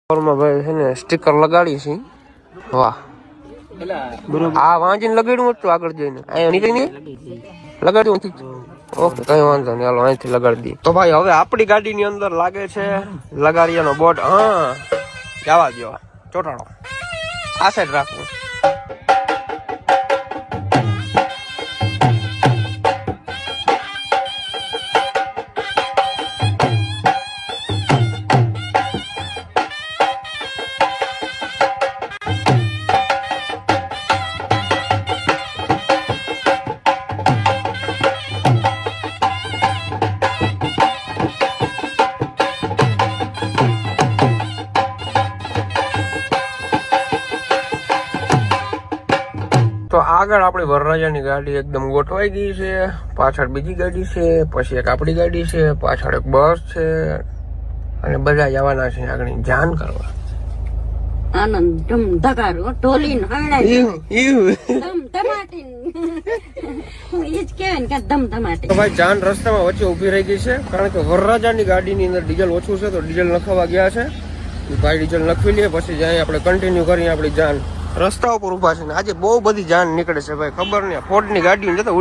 ભાઈ છે ને સ્ટીકર લગાડી છે. વાહ, આ વાંચીને લગાડ્યું હતું આગળ જઈને અહીંયા નીકળીને લગાડ્યું નથી. ઓકે, કઈ વાંધો નહીં, હાલો અહીંથી લગાડી દઈએ. તો ભાઈ હવે આપણી ગાડીની અંદર લાગે છે લગાડિયાનો બોર્ડ. હા, જવા દો, ચોટાડો, આ સાઈડ રાખવું. તો આગળ આપણી વરરાજાની ગાડી એકદમ ગોઠવાઈ ગઈ છે, પાછળ બીજી ગાડી છે, પછી એક આપણી ગાડી છે, પાછળ એક બસ છે, અને બધા જવાના છે આગળ જાન કરવા. આનંદ ધમ ધગારો ઢોલીન હણાઈ ધમ ધમાટીન ઈ જ કહેવાય ને કે ધમ ધમાટી. તો ભાઈ જાન રસ્તામાં વચ્ચે ઊભી રહી ગઈ છે, કારણ કે વરરાજાની ગાડીની અંદર ડીઝલ ઓછું છે, તો ડીઝલ નખાવા ગયા છે. ભાઈ ડીઝલ નખવી લઈએ, પછી જાય આપણે કન્ટિન્યુ કરીએ આપણી જાન. રસ્તા ઉપર ઉભા છે ને આજે બહુ બધી જાન નીકળે છે ભાઈ, ખબર નહીં. ફોર્ડ ની ગાડીઓ જતા